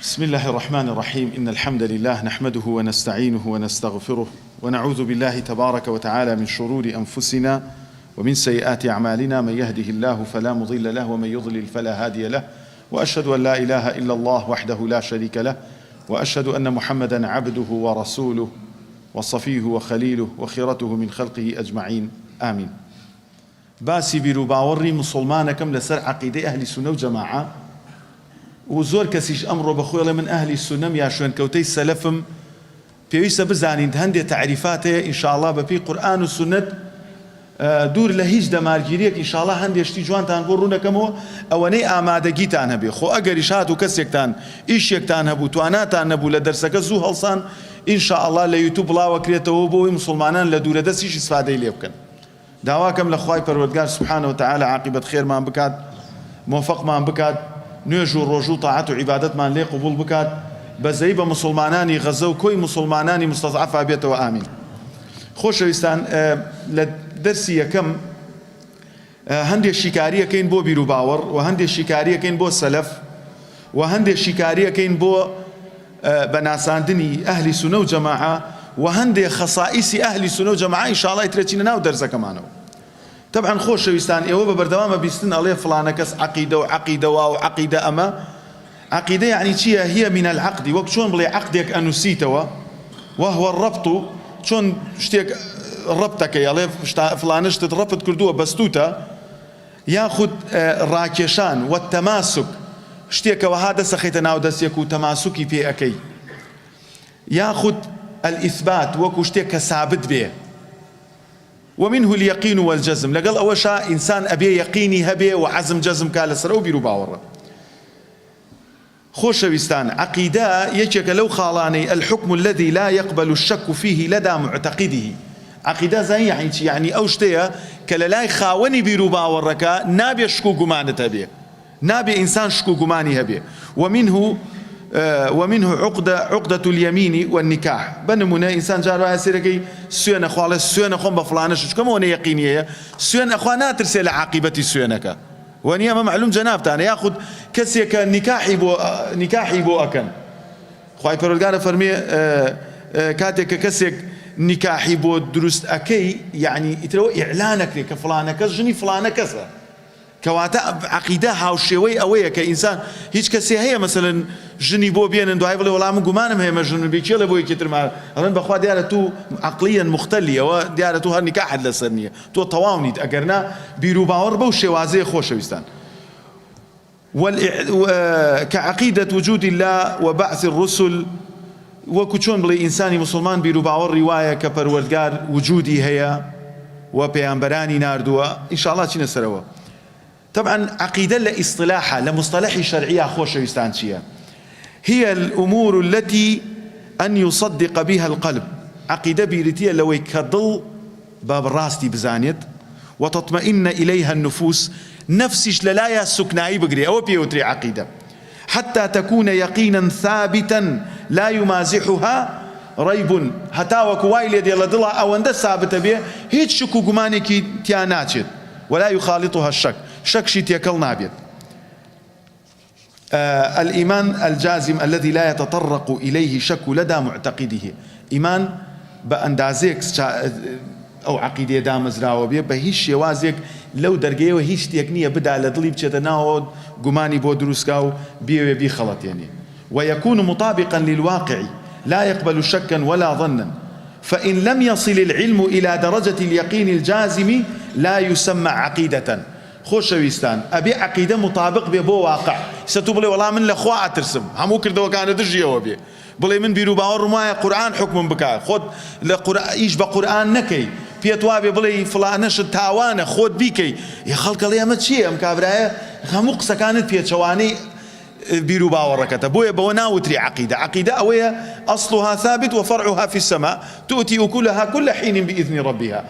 بسم الله الرحمن الرحيم. إن الحمد لله نحمده ونستعينه ونستغفره ونعوذ بالله تبارك وتعالى من شرور أنفسنا ومن سيئات أعمالنا. من يهده الله فلا مضل له ومن يضلل فلا هادي له، وأشهد أن لا إله إلا الله وحده لا شريك له، وأشهد أن محمدا عبده ورسوله وصفيه وخليله وخيرته من خلقه أجمعين، آمين. باسی بیر و باوەڕی مسلمانەکەم لەسەر عەقیدەی ئەهلی سونە و جەماعە، و زۆر کەسیش ئەمڕۆ بەخۆی من ئەهلی سونەم یا شوێنکەوتەی سەلەفم. پێویستە بزانین هەندێک تعریفات هەیە ئینشاءڵڵا بەپێی قورئان و سونەت دوور لە هیچ دەمارگیریەک ئینشاءڵڵا هەندێشتی جوانتان بۆ ڕوونەکەمەوە ئەوەنەی ئامادەگیتان هەبێ. خۆ ئەگەریش هات و کەسێکتان ئیشێکتان هەبوو تواناتان نەبوو لە دەرسەکە زوو هەڵسان، ئینشاءڵڵا لە یوتیوب بڵاوەکرێتەوە بۆی مسلمانان لە دوورە دەستیش ئیسفادەی لێ بکەن. داواکەم لە خوای پەروەردگار سبحانه وتعالى عاقبەت خێرمان بکات، موفقمان بکات، نوێژ و ڕۆژ و تاعەت و عیبادەتمان لێ قبول بکات، بەزەی بە مسلمانانی غەزە و کۆی مسلمانانی مستەضعەفا بێتەوە، ئامین. خۆشەویستان، لە دەرسی یەکەم هەندێک شیکاریەکەین بۆ بیر و باوەڕ، و هەندێک شیکاریەکەین بۆ سەلەف، و هەندێک شیکاریەکەین بۆ بەناساندنی ئەهلی سونە و جەماعە، و هەندێک خەسائیسی ئەهلی سونە و جەماعە ئینشاءڵڵا ئیترەچینە ناو دەرسەکەمانەوە. طبعا خۆشەویستان، ئێوە بە بەردەوامە بیستن ئەڵێ فڵانە کەس عەقیدە و عەقیدە وا و عەقیدە ئەمە. عەقیدە یعنی چییە؟ هي من العقد، وەک چۆن بڵێ عەقدێک ئەنووسیتەوە، وهو الربط، چۆن شتێک ڕەبتەکەی ئەڵێ فڵانە شتت ڕەبت کردووە بەستوتە، یاخود ڕاکێشان و تەماسک، شتێکەوە ها دەسەخێتە ناو دەستێک و تەماسوکی پێ ئەەکەی، یاخود الإثبات، وەکو شتێک کە ثابت بێ. ومنه اليقين والجزم، لەگەڵ ئەوەشا ئینسان ئەبێ یەقینی هەبێ و عەزم جەزم کا لەسەر ئەو بیر و باوەڕە. خۆشەویستان، عەقیدە یەکێکە لەو خاڵانەی الحكم الذي لا يقبل الشك فيه لدى معتقده. عەقیدە زانین یعنی چی؟ یعنی ئەو شتەیە کە لە لای خاوەنی بیر و باوەڕەکە نابێ شک و گومانت هەبێ، نابێ ئینسان شک و گومانی هەبێ. ومنه عقدة اليمين والنكاح. بنمونه إنسان جار وای سیرەکەی سوێنە خواڵێ سوێنە خۆم بە فڵانەش چکەمەوە یەقینیەیە، سوێن ئەخوا ناترسێ لە عاقبەتی سوێنەکە، وەنیە ئەمە معلوم جەنابتانە. یاخود کەسێکە نیکاحی بۆ ئەکەن، خوای پەروەردگار فەرمێ کاتێک کە کەسێک نیکاحی بۆ دروست ئەکەی، یعنی ئیترەوە ئیعلانەکرێ کە فڵانە کەس ژنی فڵانە کەسە. کەواتە عەقیدە هاوشێوەی ئەوەیە کە ئینسان هیچ کەسێ هەیە مەسەلەن ژنی بۆ بێنن دوای بڵێ وەڵام گومانم هەیە مەژن بێ چێ لە بۆ یەکێترمان ئەڵێن بەخوا دیارە تو عەقلیەن مختەلی، ئەوە دیارە تو هەر نیکاحت لەسەر نییە، تۆ تەواو نیت، ئەگەرنا بیر و باوەڕ بەو شێوازەیە. خۆشەویستان، كعقيدة وجود الله وبعث الرسل، وەکو چۆن بڵێ ئینسانی مسلمان بیر و باوەڕی وایە کە پەروەردگار وجودی هەیە و پێیانبەرانی ناردووە. ئینشاءڵڵا چینە سەرەوە. طبعا عقيدة لاصطلاحها لمصطلح شرعية خوشويستان شيئا هي الأمور التي أن يصدق بها القلب. عقيدة بيرتية لو يكضل باب راستي بزانيت وتطمئن إليها النفوس، نفسش للايا سكناي بقري أو بيوتري عقيدة، حتى تكون يقينا ثابتا لا يمازحها ريب. هتا وكوايل يدي لدلا أو أند ثابت به هيت شكو قمانك تياناتشت ولا يخالطها الشك، شك شي تيكل نابيت. الإيمان الجازم الذي لا يتطرق إليه شك لدى معتقده. إيمان بأندازيك أو عقيدة دامزراوة بيه بهيش شوازيك لو درجيه وهيش تيكنية بدأ لدليب تتناود قماني بودروسكاو بيه بي خلط يعني، ويكون مطابقا للواقع لا يقبل شكا ولا ظنا. فإن لم يصل العلم إلى درجة اليقين الجازم لا يسمى عقيدة. خۆشەویستان، ئەبێ عەقیدە مطابق بێ بۆ واقع. سەتوو بڵێ وەڵام من لە خوا ئەترسم، هەموو کردەوەکانە دژیەوە بێ، بڵێ من بیر و باوەڕم وایە قورئان حکمم بکات، خۆت ئیش بە قورئان نەکەی، پێت وابێ بڵێ فڵانەشت تاوانە خۆت بیکەی، خەڵکەڵێ ئەمە چییە؟ ئەم کابرایە هەموو قسەکانت پێچەوانەی بیر و باوەڕەکەتە، بۆیە بەوە ناوتری عەقیدە. عەقیدە ئەوەیە ئەصلها ثابت وفرعها في السماء تؤتي أكلها كل حين بإذن ربها.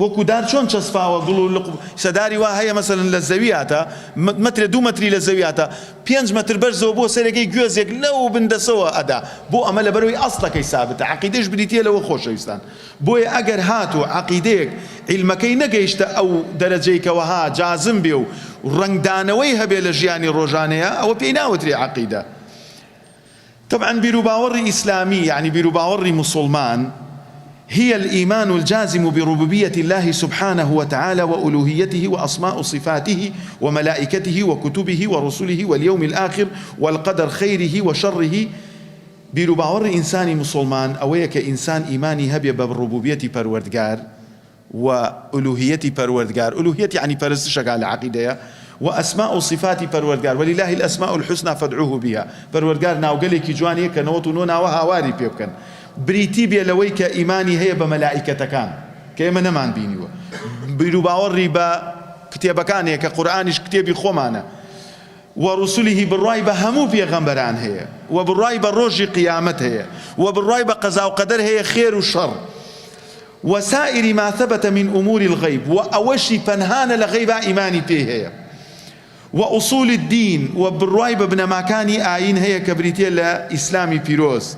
وەکو دار چۆن چەسپاوە گوڵ و سەداری وا هەیە مەسەلەن لە زەویاتە مەترە 2 مەتری لە زەویاتە 5 مەتر بەرزەوە بۆ سەرەکەی گوێزێک لەو بندەسەوە ئەدا، بۆ ئەمە لەبەرەوەی ئەسڵەکەی سابتە. عەقیدەش بریتیە لەوە. خۆشەویستان، بۆیە ئەگەر هاتووە عەقیدەیەک عیلمەکەی نەگەیشتە ئەو دەرەجەی کەوەها جازم بێ و ڕنگدانەوەی هەبێ لە ژیانی ڕۆژانەیە، ئەوە پێی ناوترێ عەقیدە. طبعا بيروباوري إسلامي يعني بيروباوري مسلمان هي الإيمان الجازم بربوبية الله سبحانه وتعالى وألوهيته وأسماء صفاته وملائكته وكتبه ورسله واليوم الآخر والقدر خيره وشره. بيروباوري إنساني مسلمان أويك إنسان إيماني هبي بالربوبية پروردگار وألوهية پروردگار. ألوهية يعني پرستش على عقيدة، وأسماء صفات پروردگار ولله الأسماء الحسنى فادعوه بها. پروردگار ناوگلێکی جوانەیە کە نەوەت و نۆ ناوە هاواری پێ بکەن. بریتی بێ لەوەی کە ئیمانی هەیە بە مەلائیکەتەکان کە ئێمە نەمان بینیوە. بیروباوەڕی بە کتێبەکانێک کە قورئانیش کتێبی خۆمانە، ورسله بڕای بە هەموو پێغەمبەران هەیە، و بڕای بە ڕۆژی قیامەت هەیە، و بڕای بە قەزا و قەدەر هەیە، خێر و شەڕ، وسائر ما ثبت من أمور الغيب، وأوشي پەنهانە لە غەیبا ئیمانی پێ هەیە، وأصول الدين، وبالرواي ببن مكاني آيين هي كبريتية لإسلامي بيروز،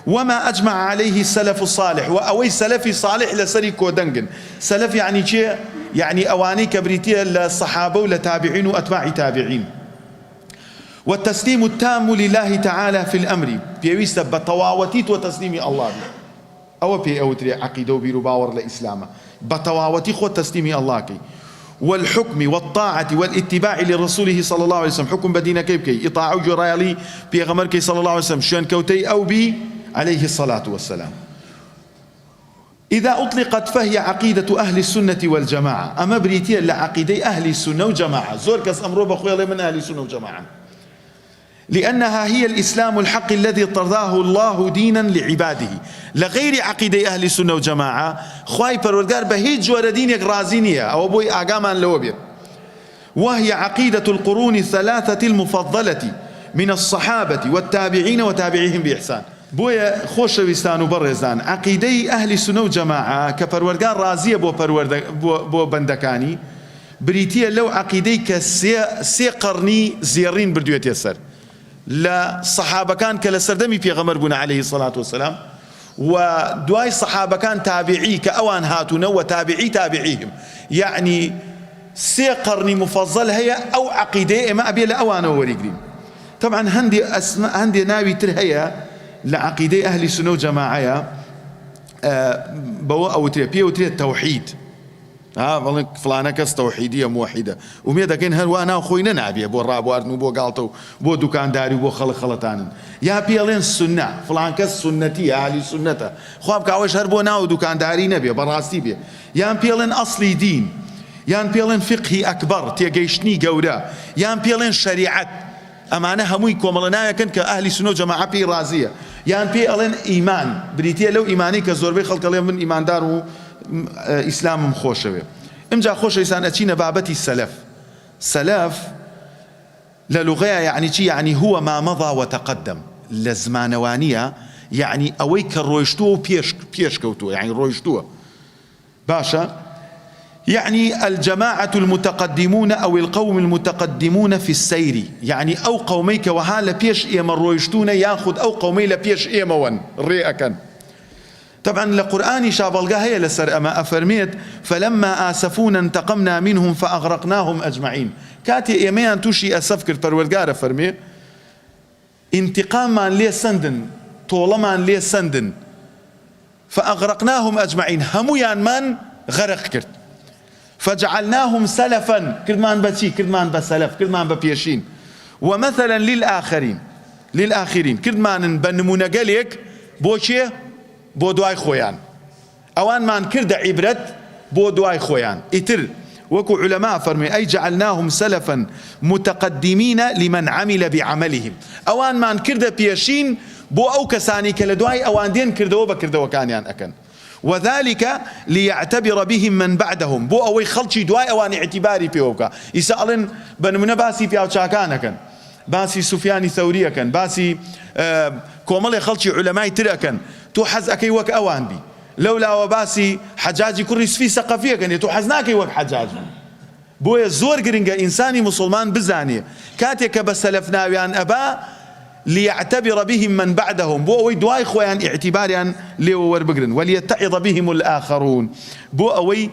وما أجمع عليه السلف الصالح، وأوي سلفي صالح لسري كودنجن. سلف يعني شيء يعني أواني كبريتية للصحابة ولتابعين وأتباع تابعين. والتسليم التام لله تعالى في الأمر بيويست بطواوتيت وتسليم الله أو بي أو تري عقيدة وبيروباور لإسلامه بطواوتي خو تسليم الله كي، والحكم والطاعة والاتباع لرسوله صلى الله عليه وسلم. حكم بدينا كيف كي إطاعة جرايلي بيغمركي صلى الله عليه وسلم شان كوتي أو بي عليه الصلاة والسلام. إذا أطلقت فهي عقيدة أهل السنة والجماعة. أما بريتيا لعقيدة أهل السنة وجماعة زور كس أمرو بخويا من أهل السنة وجماعة، لأنها هي الإسلام الحق الذي ارتضاه الله دينا لعباده. لغير عقيدة أهل السنة وجماعة خواي پروردگار بهيج جور دينك رازينية أو بوي آقامان لوبير. وهي عقيدة القرون الثلاثة المفضلة من الصحابة والتابعين وتابعيهم بإحسان. بويا خوش ويستان وبرزان عقيدة أهل السنة وجماعة كپروردگار رازية بو بندكاني بريتيا لو عقيدة كسي قرني زيرين بردوية يسر لا صحابة كان كلا سردمي في غمر بنا عليه الصلاة والسلام، ودواي صحابة كان تابعي كأوان هاتون وتابعي تابعيهم، يعني سي قرني مفضل هي أو عقيدة ما أبي لأوان ورقريم. طبعا هندي ناوي ترهيا لعقيدة أهل السنة وجماعة بوا أو تري وتري التوحيد. والله فلانة كس توحيدية موحدة وميدا كين هل وانا خوينا نعبيه بو راب وارنو بو قالتو بو دكان داري بو خلطان يا بيلين السنة فلان كس سنتي أهل السنة خواب كاوش هربو ناو دكان داري نبيه براستي بيه يا بيلين أصلي دين، يا بيلين فقهي أكبر تيجيشني جورا، يا بيلين شريعة أمانة هموي كوملنا يكن كأهل السنة جماعة بي رازية، يا بيلين إيمان بريتيا لو إيماني كزور بي خلق من إيمان دارو إسلام مخوشة. إمجا خوش إنسان أتينا بابتي السلف. سلف للغة يعني شيء يعني هو ما مضى وتقدم لزمانوانية، يعني أويك الرويشتو بيش كوتو يعني رويشتو باشا، يعني الجماعة المتقدمون أو القوم المتقدمون في السير، يعني أو قوميك وهالا بيش إيما الرويشتون ياخد أو قومي لبيش إيما ون رئكا. طبعا لقرآن شابلغا هي لسر أما أفرميت فلما آسفونا انتقمنا منهم فأغرقناهم أجمعين. كاتي إيمان توشي أسفكر پروردگار فرمي انتقام من ليه سندن طولمان ليه سندن فأغرقناهم أجمعين هميان من غرق كرت فجعلناهم سلفا كردمان بشي كردمان بسلف كردمان ببيشين ومثلا للآخرين كردمان بنمونا قليك بوشي بۆ دوای خۆیان ئەوانمان کردە عیبرەت بۆ دوای خۆیان ئیتر وەکو علەما فەرمێ ئەی جعلناهم سلفا متقدمين لمن عمل بعملهم ئەوانمان کردە پێشین بۆ ئەو کەسانی کە لە دوای ئەوان دێن کردەوە بە کردەوەکانیان ئەکەن وذلك ليعتبر بهم من بعدهم بۆ ئەوەی خەڵکی دوای ئەوان اعتیباری پێوە بکە ئیسا ئەڵێن بە نمونە باسی پیاوچاکانەکەن باسی سوفیانی ثەوریەکەن باسی کۆمەڵی خەڵکی علەمای ترەکەن تو حەز ئەکەی وەک ئەوان بی لەولاوە باسی حەجاجی کوڕی سفی سەقەفیەکەن تو حەز ناکەی وەک حەجاج بۆیە زۆر گرنگە ئینسانی مسلمان بزانێ کاتێک کە بە سەلەف ناویان ئەبا ليعتبر بهم من بعدهم بۆ ئەوەی دوای خۆیان ئیعتیباریان لێوە وەربگرن وليتعظ بهم الآخرون بۆ ئەوەی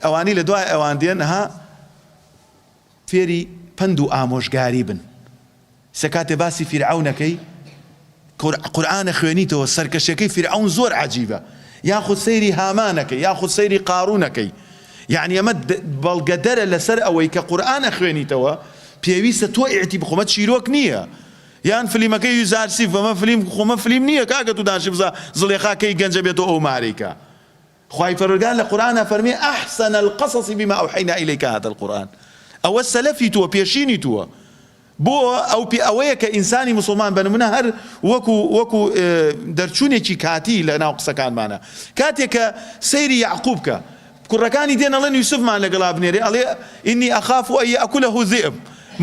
ئەوانی لە دوای ئەوان دێن ها فێری پند و ئامۆژگاری بن. سەکاتێ باسی فیرعەونەکەی قورآنە خوێنیتەوە سەرکەشەکەی فرعون زۆر عەجیبە، یاخود سەیری هامانەکەی، یاخود سەیری قارونەکەی. یعنی ئەمە بەڵگەدەرە لەسەر ئەوەی کە قورآنە خوێنیتەوە پێویستە تۆ ئیعتی بخۆمە چیرۆک نییە. یان فلیمەکەی یوزارسیف ئەمە فلیم خۆمە فلیم نییە کاکە تو داشی بزە زڵێخاکەی گەنجە بێتەوە ئەو مارێکە. خوای پەروەردگار لە قورآنە فەرمێ ئەحسەنە القەصەص بما ئەوحەینا ئیلەیکە هذا القورآن. ئەوە سەلەفی تووە، پێشینی تووە. بۆ ئەوەیە کە ئینسانی مسلمان بنمونە هەر وەکو دەرچوونێکی کاتی لە ناو قسەکانمانە، کاتێک کە سەیری یعقوب کە کوڕەکانی دێن ئەڵێن یوسفمان لەگەڵا بنێرێ، ئەڵێ ئینی ئەخاف ئەن یەأکولەهو ذئب،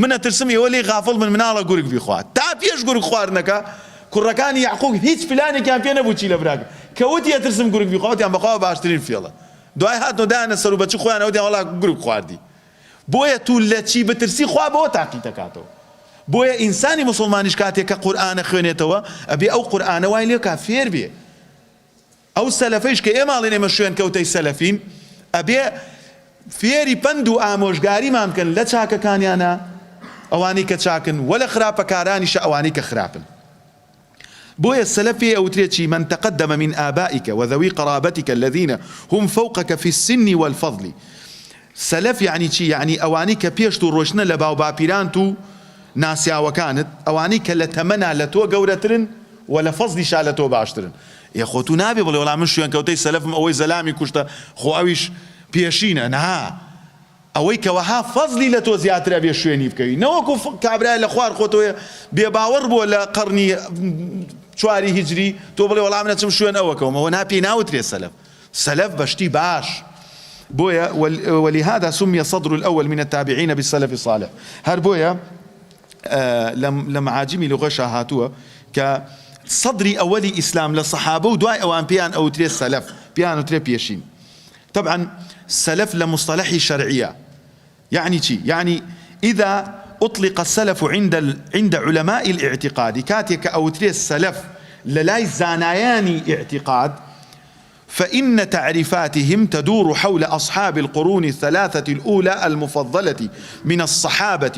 منە ترسم ئێوە لێ غافڵ من مناڵە گورگ بیخوات. تا پێش گورگ خواردنەکە کوڕەکانی یعقوب هیچ پلانێکیان پێ نەبوو چی لە براکە، کەوتی ئەترسم گورگ بیخواتیان بەخوا باشترین فێڵە. دوای هاتنەوە دایانە سەر و بەچی خۆیان ئەوتیان وەڵا گورگ خواردی. بۆیە تو لە چی بترسی خوا بەوە تاقی دەکاتەوە. بۆیە ئینسانی مسلمانیش کاتێک کە قورآنە خوێنێتەوە ئەبێ ئەو قورآنە وای لێ کا فێر بێ. ئەو سەلەفەیش کە ئێماڵێن ئێمە شوێن کەوتەی سەلەفین، ئەبێ فێری پند و ئامۆژگاریمان بکەن لە چاکەکانیانە ئەوانەی کە چاکن، وە لە خراپەکارانیشە ئەوانەی کە خراپن. بۆیە سەلەفی ئەوترێکی من تقدم من آبائك وذوي قرابتك الذين هم فوقك في السن والفضل. سەلەف یعنی چی؟ یعنی ئەوانەی کە پێشت و ڕۆشنە لە باو باپیرانت و ناسیاوەکانت، ئەوانەی کە لە تەمەنا لە تۆ گەورەترن و لە فەزلیشا لە تۆ باشترن. خۆ تو نابێ بڵێ وەڵام من شوێن کەوتەی سەلەفم ئەوەی زەلامی کوشتە خۆ ئەویش پێشینە. نەها، ئەوەی کەوەها فەزلی لە تۆ زیاترە بێ شوێنی بکەوی، نەوەکو کابرای لە خوار خۆتۆیە بێباوەڕ بووە لە قەرنی 4 هیجری تۆ بڵێ وەڵام نەچم شوێن ئەوەکەومەوە، ناپێی ناوترێ سەلەف. سەلەف بەشتی باش. بويا ولهذا سمي الصدر الأول من التابعين بالسلف الصالح. هر بويا لما عاجمي لغشا هاتوا كصدري أولي إسلام للصحابة ودواي أوان بيان أو تري السلف بيان أو تري بيشين. طبعا السلف لمصطلح شرعية يعني شي، يعني إذا أطلق السلف عند علماء الاعتقاد كاتيك أو تري السلف للاي زاناياني اعتقاد، فإن تعريفاتهم تدور حول أصحاب القرون الثلاثة الأولى المفضلة من الصحابة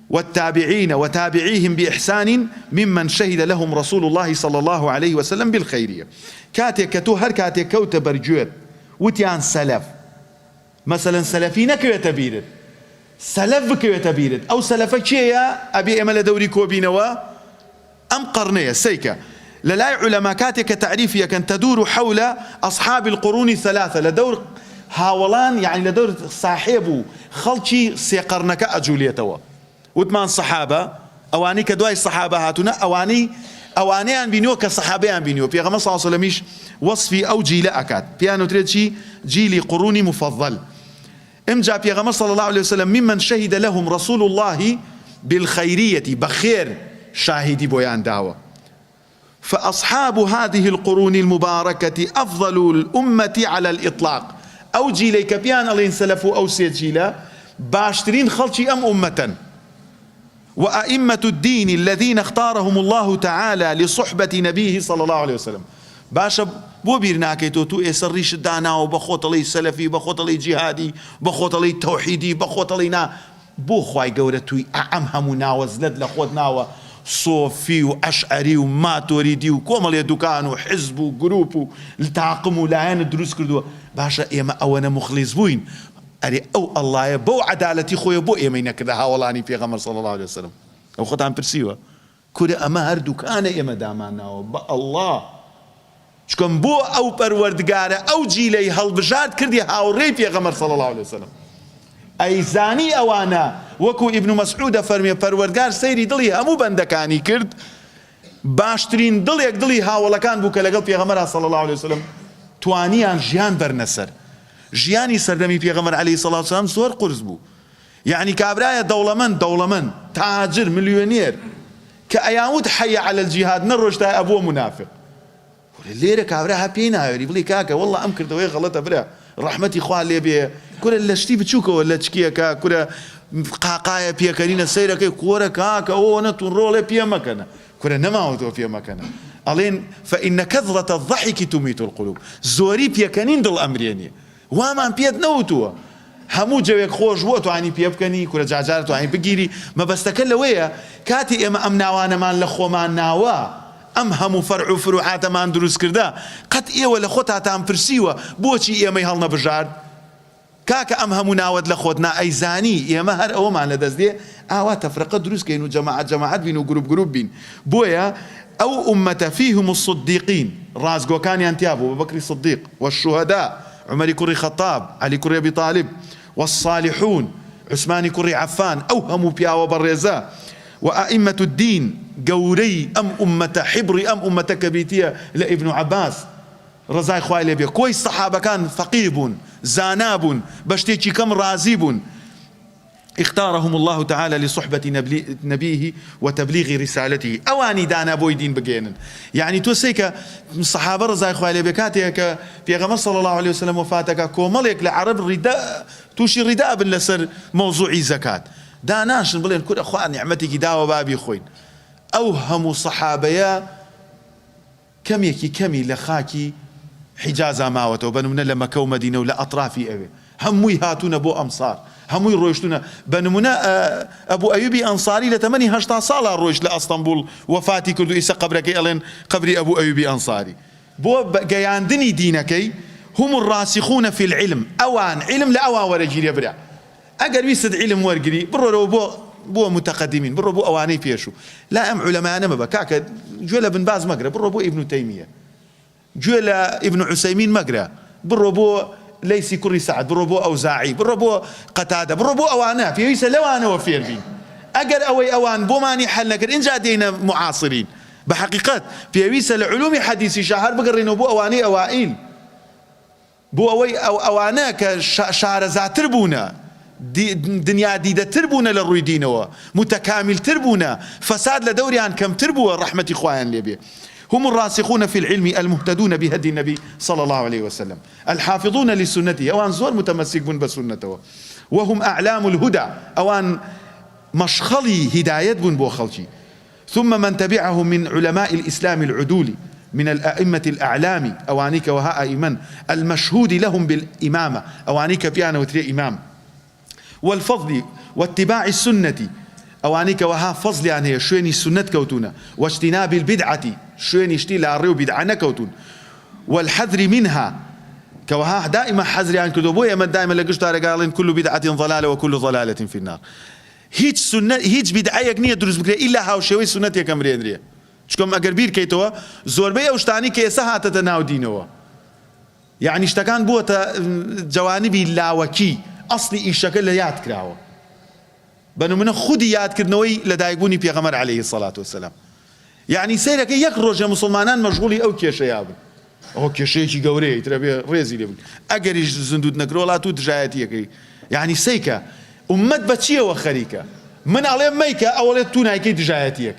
والتابعين وتابعيهم بإحسان ممن شهد لهم رسول الله صلى الله عليه وسلم بالخيرية. كاتيكتو هر كاتيكوت برجوت وتيان سلف مثلا سلفين كيو تبيرد سلف كيو تبيرد أو سلفك شيء أبي أمل دوري كوبينوا أم قرنية سيكا للاي علماء كاتك تعريفية كان تدور حول أصحاب القرون الثلاثة لدور هاولان، يعني لدور صاحبه خلشي سيقرنك أجوليتوا وثمان صحابة أواني كدواي الصحابة هاتنا أواني أن بينيو كصحابي أن بينيو بيغمى صلى الله عليه وسلم وصفي أو جيل أكاد بيانو تريدشي جيلي قروني مفضل امجا بيغمى صلى الله عليه وسلم ممن شهد لهم رسول الله بالخيرية بخير شاهدي بويان دعوة. فأصحاب هذه القرون المباركة أفضل الأمة على الإطلاق. أو جيلي كبيان الله سلفوا أو سيجيلا باشترين خلشي أمة. وأئمة الدين الذين اختارهم الله تعالى لصحبة نبيه صلى الله عليه وسلم باشا بو بيرناكيتو تو اسريش دانا وبخوت لي سلفي بخوت لي جهادي بخوت لي توحيدي بخوت لينا بو خواي قورتوي أعمهم ناوزلد لخوت ناوى صوفي وأشعري وماتوريدي وكومل يدوكان وحزب وجروب التعاقم ولاين الدروس كردوا باشا إيما أونا مخلص بوين أري أو الله يبو عدالتي خويا بو إيما ينكذا هاولاني في غمر صلى الله عليه وسلم أو خد عن برسيوه كورا أما هردوكان إيما دامانا وبا الله شكون بو أو پروردگار أو جيلي هالبجاد كردي هاوري في غمر صلى الله عليه وسلم أي زاني أوانا وكو ابن مسعود فرمي پروردگار سيري دلي همو بندكاني كرد باشترين دليك دلي هاولكان بو كالقل في غمر صلى الله عليه وسلم توانيان جيان برنسر جياني سردمي في غمر عليه الصلاة والسلام زور قرز بو يعني كابرايا دولمن تاجر مليونير كأيامود حي على الجهاد نروشتا أبوه منافق الليرة كابراها بينا يقولي كاكا والله أمكر دوي غلطة برا رحمتي خواه اللي بيه كل اللي شتي بتشوكه ولا تشكيه كا كل قاقايا بيه كرينا سيرة كي كورا كاكا أونا تنرولي بيه مكانا كل نماوتو بيه مكانا ألين فإن كثرة الضحك تميت القلوب زوري بيه كنين دل أمريني وما بيد نوتوا هەموو جەوێک خۆش بووە توانی پێ بکەنی کورە جاجارە توانی بگیری مەبەستەکە لەوەیە کاتی ئێمە ئەم ناوانەمان لە خۆمان ناوە ئەم هەموو فەرع و فروعاتەمان دروست کردا قەت ئێوە لە خۆتاتان پرسیوە بۆچی ئێمەی هەڵنەبژارد کاکە ئەم هەموو ناوت لە خۆت نا ئەیزانی ئێمە هەر ئەوەمان لە دەست دێ ئاوا تەفرقە دروستکەین و جەماعەت بین و گروپ بین بۆیە ئەو ئومەتە فیهم الصدیقین ڕازگۆکانیان تیا بوو بەبەکری صدیق والشهداء عمەری کوڕی خەتاب عەلی کوڕی ئەبی طالب والصالحون عثمانی کوڕی عەفان ئەو هەموو پیاوە بەڕێزە وأئمة الدين قوري أمة حبري أمة كبيتية لابن عباس رزاي خوالي لبيا كويس صحابة كان فقيب زاناب بشتيكي كم رازيب اختارهم الله تعالى لصحبة نبيه وتبليغ رسالته أواني دانا بوي دين بجينن يعني توسيك الصحابة رزاي خوالي بكاتيك في غمر صلى الله عليه وسلم وفاتك كوماليك لعرب رداء توشي رداء باللسر موضوع زكاة داناش بلين كل أخوان نعمتك داوة بابي خوين أو هم صحابيا كمي لخاكي حجازة ماوته وبنمنا لما كو مدينة ولا أطرافي أبي هموي هاتونا بو أمصار هموي رويشتونا بنمنا أبو أيوبي أنصاري لتمني هشتا صالة رويش لأسطنبول وفاتي كردو إسا قبرك إلين قبري أبو أيوبي أنصاري بو جياندني دينكي هم الراسخون في العلم أوان علم لأوان ورجيل يبرع أجر بيسد علم ورقري برو بو متقدمين برو بو أواني فيشو لا أم علماء أنا ما بكاك جولا بن باز مقرأ برو بو ابن تيمية جولا ابن عثيمين مقرأ برو بو ليسي كري سعد برو بو أوزاعي برو بو قتادة برو بو أوانا في يسا لو أنا وفير بين أجر أوي أوان بو ماني حل نكر إن جادينا معاصرين بحقيقة في يسا لعلوم حديثي شهر بقرينو بو أواني أوائل بو أوي أوانا كشعر زاتربونا دنيا ديدة تربونا للروي دينوا متكامل تربونا فساد لدوري عن كم تربوا رحمة إخوان ليبيا هم الراسخون في العلم المهتدون بهدي النبي صلى الله عليه وسلم الحافظون لسنته أوان زور متمسك بسنته وهم أعلام الهدى أوان مشخلي هداية بن بوخلشي ثم من تبعهم من علماء الإسلام العدول من الأئمة الأعلام أوانيك وها أئمن المشهود لهم بالإمامة أوانيك بيانا وتري إمام والفضل واتباع السنة أوانيك وها فضل يعني شويني السنة كوتونا واجتناب البدعة شويني اشتيل الريو بدعنا كوتون والحذر منها كوها دائما حذر يعني كدوبويا من دائما لقشت قالين كل بدعة ضلالة وكل ضلالة في النار هيج سنة هيج بدعة يقنية دروس بكرة إلا هاو شوي سنة يا كمرين ريا شكم أجر بير كيتوا زور بيا وشتاني كيسها تتناو دينوا يعني اشتكان بوتا جوانبي لاوكي أصلي الشكل لا ياد كراوة بنو من خودي ياد كرنوي لدايقوني بيغمر عليه الصلاة والسلام يعني سيرك يكرج مسلمانان مشغولي أو كيشة يابن أو كيشة قوري ترى ريزي ليبن أجريش زندود نكرولاتو دجايتي يعني سيكا أمت بتشيه وخريكا من عليه ميكا أولاد تونا كي دجايتي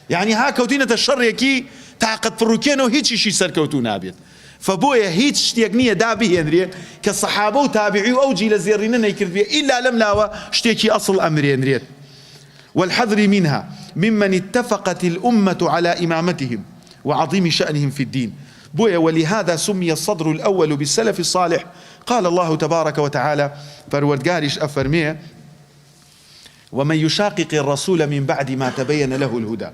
يعني ها كوتينة الشر يكي تعقد فروكين وهيج شيء سر كوتونا أبيض فبويا هيج اشتياقنية دابي هنري كالصحابة وتابعي أو جيل زيرين نيكرد بيه إلا لم لاوى اشتيكي أصل أمري هنري والحذر منها ممن اتفقت الأمة على إمامتهم وعظيم شأنهم في الدين بويا ولهذا سمي الصدر الأول بالسلف الصالح قال الله تبارك وتعالى فروردقارش أفرميه ومن يشاقق الرسول من بعد ما تبين له الهدى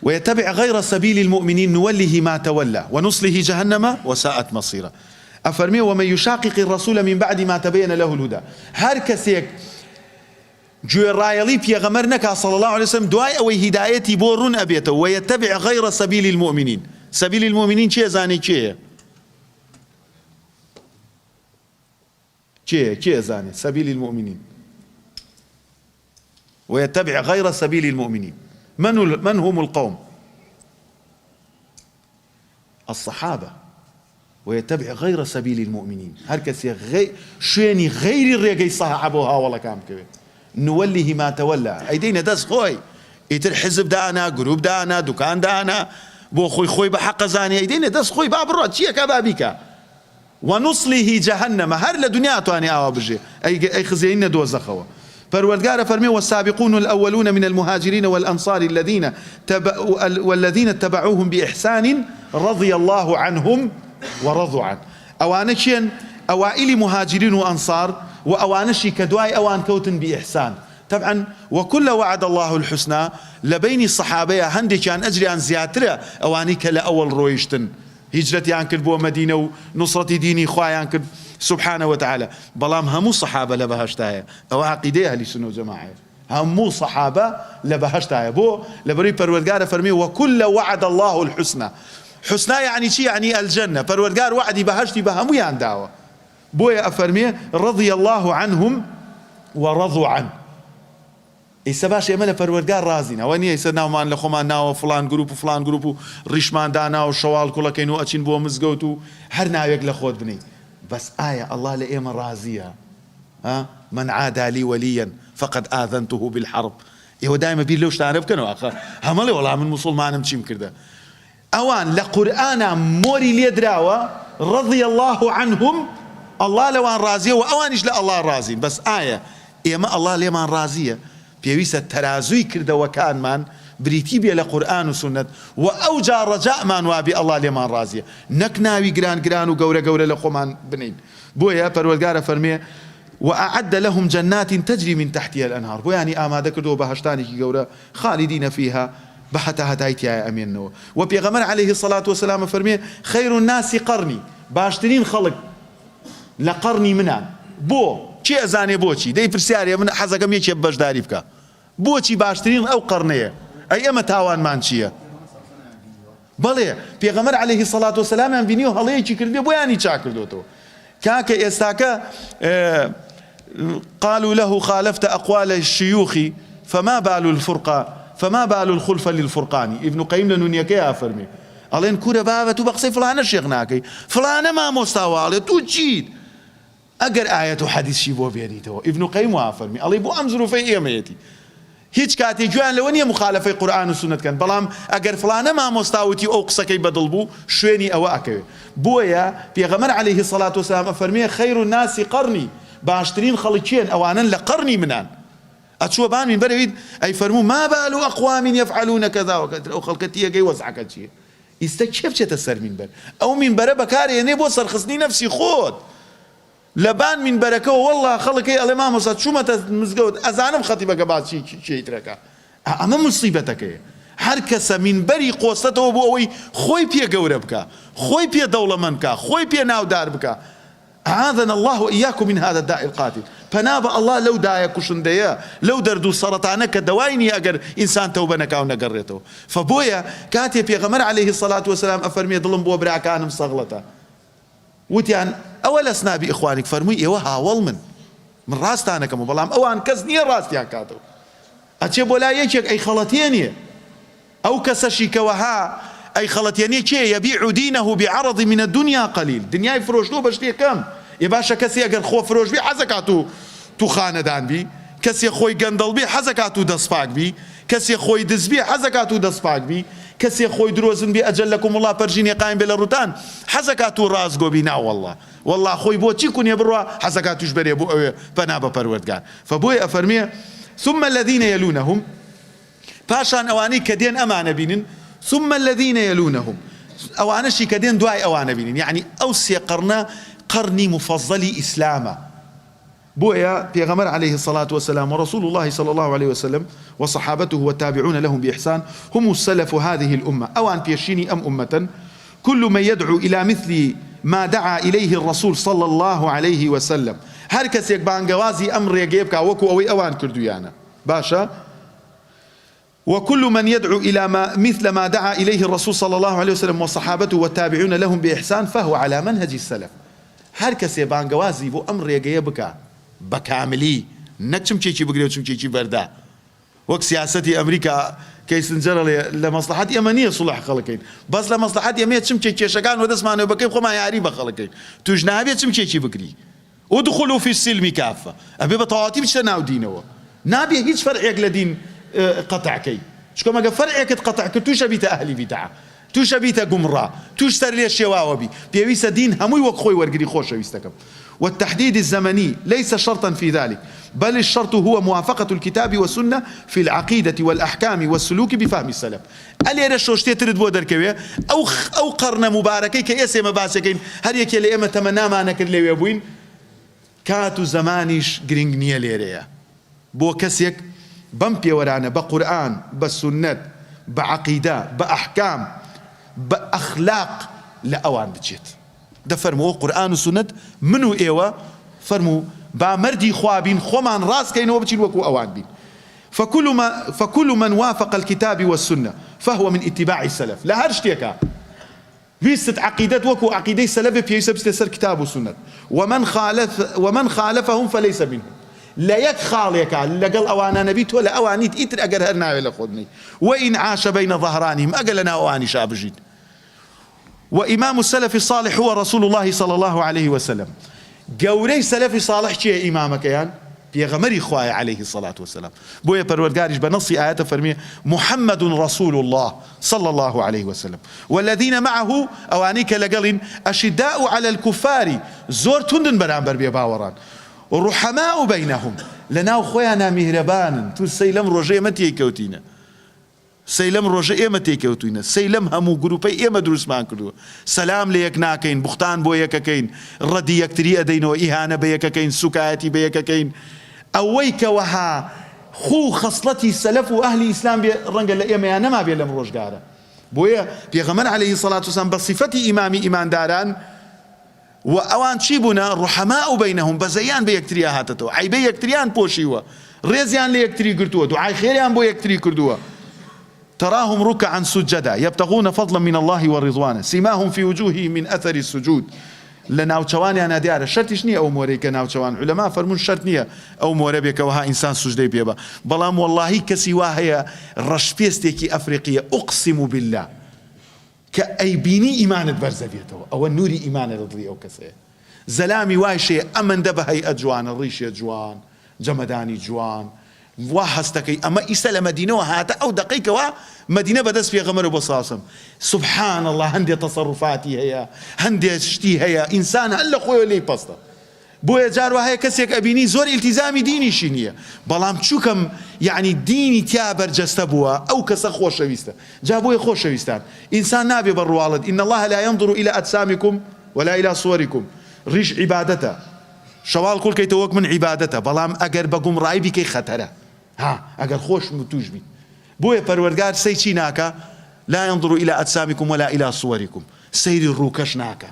ويتبع غير سبيل المؤمنين نوله ما تولى ونصله جهنم وساءت مصيرا أفرميه ومن يشاقق الرسول من بعد ما تبين له الهدى هر كسيك جوير رايلي بيغمرنك صلى الله عليه وسلم دعاء أو هدايتي بورون أبيته ويتبع غير سبيل المؤمنين سبيل المؤمنين چه زاني چه زاني سبيل المؤمنين ويتبع غير سبيل المؤمنين من هم القوم الصحابة ويتبع غير سبيل المؤمنين هركس شيني غير الرجاي صحابوها والله كام كبير نوله ما تولى أيدينا داس خوي يتر حزب دانا جروب دانا دكان دانا بو خوي بحق زاني أيدينا داس خوي باب الرد شيء كبابيك ونصله جهنم هر لدنيا تواني آوابجي أي خزينا دوزخوا فالوالقارة فرمي والسابقون الأولون من المهاجرين والأنصار والذين اتبعوهم بإحسان رضي الله عنهم ورضوا عنه أوانشين أوائل مهاجرين وأنصار وأوانشي كدواي أوان كوتن بإحسان. طبعا وكل وعد الله الحسنى لبين الصحابة هندي كان أجري عن زياترة أواني كلا أول رويشتن هجرتي عن كربو مدينة ونصرتي ديني خواي عن كرب سبحانه وتعالى. بلام همو صحابة لبهشتها أو عقيدة أهل السنة والجماعة همو صحابة لبهشتها بو لبري پروردگار فرمي وكل وعد الله الحسنى. حسنى يعني شي يعني الجنة. پروردگار وعدي بهشتي بهمو يعني دعوة بويا أفرمي رضي الله عنهم ورضوا عنه. ئیسا باش ئێمە لە پەروەردگار رازینە ئەوە نییە ئیسا ناومان لە خۆمان ناوە فلان گروپ و فلان گروپ و ڕیشمان دانا و شەواڵ کوڵەکەین و ئەچین بۆ مزگەوت و هەر ناوێک لە خۆت بنی. بەس ئایا ئەڵڵا لە ئێمە رازیە؟ من عادى لي وليا فقد آذنته بالحرب. ئێوە دایمە بیر لەو شتانە بکەنەوە ئاخە هەمەڵێ وەڵام من موسڵمانم چیم کردە. ئەوان لە قورئانە مۆری لێ دراوە رضي الله عنهم ئەڵڵا لەوان رازیە و ئەوانیش لە ئەڵڵا رازین. بەس ئایا ئێمە ئەڵڵا لێمان رازیە؟ پێویستە تەرازووی کردەوەکانمان بریتی بێ لە قورئان و سونەت و ئەو جا ڕەجاءمان وابێ ئەڵڵا لێمان رازیە نەک ناوی گران گران و گەورە گەورە لە خۆمان بنین. بۆیە پەروەردگارە فەرمێ وأعد لهم جنات تجري من تحتها الأنهار. بۆ ینی ئامادە کردەوە بەهەشتانێکی گەورە خالدين فيها بەهەتا هەتایتیایە ئەمێننەوە. و پێغەمبەر عليه الصلاة والسلام فەرمێ خير الناس قرني باشترین خەڵک لە قەرنی منان. بۆ چی ئەزانێ بۆچی دەی پرسیارێ من حەزەکەم یەکێ بەشداری بکە بۆچی باشترین ئەو قەرنەیە ئەی ئەمە تاوانمان چییە؟ بەڵێ پێغەمبەر عليه الصلاة والسلام بینی و هەڵەیەکی کردێ بۆیانی چا کردوتەوە کاکە ئێستاکە قالوا له خالفت أقوال الشيوخ فما بال الفرقة فما بال الخلف للفرقان. ابن قيم لنونيكيا فرمي ئەڵێن کورە بابە تو بە قسەی فلانە شێخ ناکەی فلانە مامۆستاواڵێ تو چیت ئەگەر ئاەت و حەدیثی بۆ بێنیتەوە. ئیبن قەیم وا فەرمی ئەڵێ بۆ ئەم زروفەی ئێمەیەتی هیچ کاتێک گویان لەوە نییە مخالفەی قورئان و سونەت کەن بەڵام ئەگەر فلانە مامۆستاوتی ئەو قسەکەی بەدڵ بوو شوێنی ئەوە ئەکەوێت. بۆیە پێغەمبەر عليه الصلاة والسلام فەرمێ خير الناس قرني باشترین خەڵک کێن ئەوانن لە قەرنی منان. ئەچووە بان منبەرەویت ئەی فەرموو ما بال أقوام يفعلون كذا وكذا ئەو خەڵکە تیەگەی وەزعەکە چییە؟ ئیستا کێ بچێتە سەر منبەر ئەو منبەرە بەکارهێنێ بۆ سەرخستنی نەفسی خۆت لەبان منبەرەکەەوە والله خەڵکەی ئەڵێ مامۆستا چوومەتە مزگەوت ئەزانم خەتیبەکە باسی چیترەکە. ئەمە موسیبەتەکەیە. هەر کەسە منبەری قۆستەتەوە بۆ ئەوەی خۆی پێ گەورە بکە خۆی پێ دەوڵەمەند بکە خۆی پێ ناودار بکە. أعاذنا الله وإياكم من هذا الداء القاتل. فناب الله لو دايا كشنديا لو دردو سرطانك كدوايني أجر إنسان توبنك أو نجرته. فبويا كاتب يغمر عليه الصلاة والسلام أفرمي ظلم بو برا كان مصغلته وتيان أول أسنا بإخوانك فرمي إيوه هاول من راستانا كم بلام أوان كزني راستيا كاتو أتشبو لا يجيك أي خلطيني أو كسشي كوها أي خلطيني كي يبيع دينه بعرض من الدنيا قليل. دنيا يفروش له بشتي كم يباشا كسي أجر خو فروش بي حزكاتو تو خاندان بي كسي خوي قندل بي حزكاتو دسفاق بي كسي خوي دز بي حزكاتو دسفاق بي كسي خوي دروزن بي أجلكم الله برجيني قايم بالروتان حزكاتو رازقو بينا والله خوي بو تشيكون يبروا حزكاتو جبري بو بنابا پروردگار. فبوي أفرمي ثم الذين يلونهم باشان أواني كدين أمان بينن ثم الذين يلونهم أوانشي كدين دواي أوان بينن يعني أوسي قرني مفضلي إسلاما. بويا بيغمر عليه الصلاة والسلام ورسول الله صلى الله عليه وسلم وصحابته والتابعون لهم بإحسان هم السلف هذه الأمة. أوان بيشيني أمة كل من يدعو إلى مثل ما دعا إليه الرسول صلى الله عليه وسلم. هركس يكبان جوازي أمر يجيبك وكو أوي أوان كرديانا باشا. وكل من يدعو إلى مثل ما دعا إليه الرسول صلى الله عليه وسلم وصحابته والتابعون لهم بإحسان فهو على منهج السلف. هركس يبان جوازي بو أمر يجيبك بكاملي نكشم شيء بقري وشم شيء بردا. وقت سياسة أمريكا كيس نجرى لمصلحات يمنية صلح خلقين بس لمصلحات يمية شم شيء شجعان ودس ما نبكي خما يعريب خلقين تجنابية شم شيء بقري ودخلوا في السلم كافة. أبي بطاعتي مش تناو دينه نبي هيج فرع لدين قطع كي شكو ما فرعك قطع كتوش بيت أهلي بتاعه توش بيت جمرة توش سرلي الشواوبي بيويس دين هموي وقخوي ورقري خوش ويستكم. والتحديد الزمني ليس شرطا في ذلك بل الشرط هو موافقة الكتاب والسنة في العقيدة والأحكام والسلوك بفهم السلف. ألي رشوشتي ترد بودر كوي أو قرن مباركي كيسي مباسكين هل يكي لإما تمنى ما نكر لي يبوين كاتو زمانيش جرينجنيا ليريا بو كسيك بمبي ورانا بقرآن بسنة بعقيدة بأحكام بأخلاق لأوان بجيت ده فرمو قرآن وسنة منو إيوة فرمو با مردي خوابين خومان راس كينو بچين وكو أوان بين فكل من وافق الكتاب والسنة فهو من اتباع السلف لا هرشتيكا بيست عقيدة وكو عقيدة السلف بيسب ستسر كتاب والسنة ومن خالفهم فليس منهم لا يكخاليك لقل أوانا نبيت ولا أوانيت إتر أقر هرنا ولا خذني وإن عاش بين ظهرانهم أقلنا أواني شاب جيد. وإمام السلف الصالح هو رسول الله صلى الله عليه وسلم. قوري سلف صالح شيء إمامك يعني بيغمري خوايا عليه الصلاة والسلام بويا پروردگارش بنص آيات فرميه محمد رسول الله صلى الله عليه وسلم والذين معه أوانيك لقلين أشداء على الكفار زور تندن برانبر بيباوران الرحماء بينهم لناو خويانا مهربان تو سيلم روجي متي كوتينا سيلم روجي متي كوتينا سيلم همو جروبي اما دروس مان كدو سلام ليك ناكين بختان بو يككين ردي يكتري ادينو اهانه بيككين سكاتي بيككين اويك وها خو خصلتي السلف واهل الاسلام رنجل لا ما بيلم روج قاره بويا بيغمر عليه الصلاه والسلام بصفتي امامي ايمان داران وأوان شيبنا الرحماء بينهم بزيان بيكتريا هاتتو عيبي يكتريان بوشيوا ريزيان ليكتري قرتوا دعاي خيريان بو يكتري كردوا تراهم ركعا سجدا يبتغون فضلا من الله ورضوانا سيماهم في وجوههم من أثر السجود لناوچواني أنا ديارة شرطش نية أو موريك ناوچوان علماء فرمون شرط نية أو موريك وها إنسان سجدي بيبا بلام والله كسيوا هي رشبيستيكي أفريقيا أقسم بالله كأي بيني إيمان برزبيته أو النوري إيمان رضي أو كسيه زلامي وايشي أمن دبهي أجوان الريش أجوان جمداني جوان واحستكي أما إسلا مدينة وهاتا أو دقيقة مدينة بدس في غمر بصاصم سبحان الله هندي تصرفاتي هي هندي اشتي هي إنسان هلا خوي لي بسطة بويا جار وهي كسيك أبيني زور التزامي ديني شينية بلام تشوكم يعني ديني تيابر جستبوا أو كسا خوش شويستا جابويا خوش شويستان إنسان نابي بالروالد إن الله لا ينظر إلى أجسامكم ولا إلى صوركم ريش عبادته شوال كل كي توك من عبادته بلام أجر بقوم رأي بكي خطره ها أجر خوش متوجبي بويا پروردگار سيچي ناكا لا ينظر إلى أجسامكم ولا إلى صوركم سيري الروكش ناكا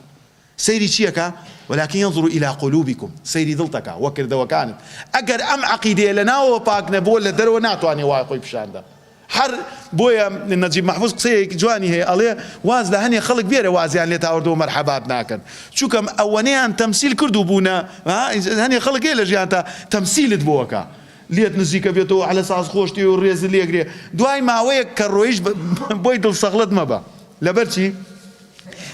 سيري چيكا ولكن ينظر إلى قلوبكم سيري ضلتك وكرد وكانت أجر أم عقيدة لنا وباك نبول لدر وناتواني واقعي بشاندا حر بويا نجيب محفوظ قصيك جواني هي عليه واز لهني خلق بيره واز يعني لتاوردو مرحبات ناكن شو كم أوليان تمثيل كردو بونا هني خلق إيه لجيانتا تمثيل دبوكا ليت نزيك بيتو على ساس خوشتي والريز اللي يقري دواي معويك كرويش بويدل صغلت مبا لبرشي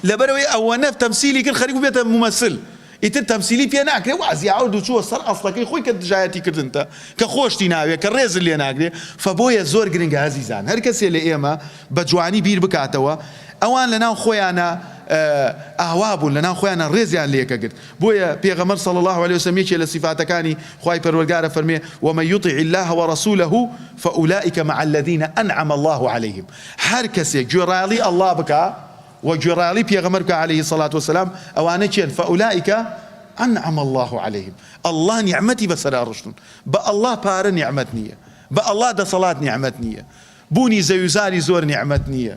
لبروي أولا في تمثيلي كل خريج بيته ممثل إنت تمثيلي في ناكري وعز يعود وشو صار أصلك خوي كدجايتي كرد أنت كخوشتي ناوي كالريز اللي ناكري فبويا زور جرينج عزيزان هركس اللي إيما بجواني بير بكاتوا أوان لنا خويانا أهواب لنا خويانا الريز يعني ليك قد بويا بيغمر صلى الله عليه وسلم يشيل الصفات كاني خوي پروردگار فرمي ومن يطع الله ورسوله فأولئك مع الذين أنعم الله عليهم هركس جرالي الله بكا وجرالي بيغمرك عليه الصلاة والسلام أوانا كين فأولئك أنعم الله عليهم الله نعمتي بسرار رشتون الله بار نعمتني الله دا صلاة نعمتني بوني زيوزاري زور نعمتني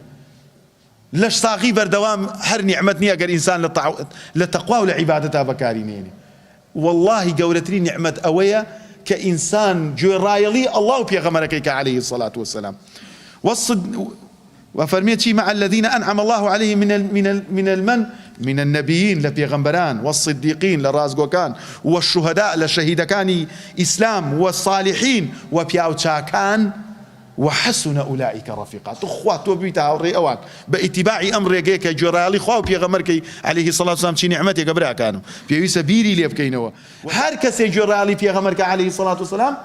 لش صاغي بردوام هر نعمتني أقر إنسان لتقوى ولعبادتها بكارينيني والله قولتني نعمة أوية كإنسان جرالي الله بيغمرك عليه الصلاة والسلام وفرميت مع الذين أنعم الله عليهم من النبيين لبيغمبران والصديقين لرازقوكان والشهداء لشهيد كان إسلام والصالحين وبياوتشاكان وحسن أولئك رفيقا تخوات وبيتها الرئوان باتباع أمر يجيك جرالي خواه بيغمرك عليه الصلاة والسلام شي نعمتي قبرها كانوا بيويس بيري ليبكينوا هركس جرالي بيغمرك عليه الصلاة والسلام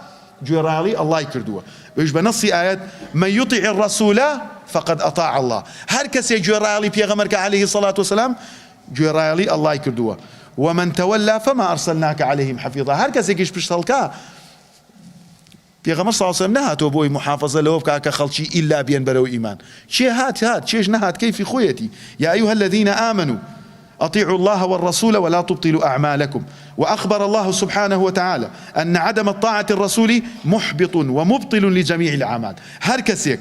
جرالي الله يكردوه ويش بنص آيات من يطع الرسول فقد أطاع الله هركس جرالي بيغمرك عليه الصلاة والسلام جرالي الله يكردوه ومن تولى فما أرسلناك عليهم حفيظا هركس يكيش بشتلكا پێغەمبەر صلی الله علیه وسلم نهاتۆ بۆی محافظە لەوە بکا کە خەڵکی ئیلا بێن بەرەو ئیمان. چێ هات چێش نهات كيفي خويتي يا أيها الذين آمنوا أطيعوا الله والرسول ولا تبطلوا أعمالكم. وأخبر الله سبحانه وتعالى أن عدم الطاعة الرسول محبط ومبطل لجميع الأعمال. هر كسيك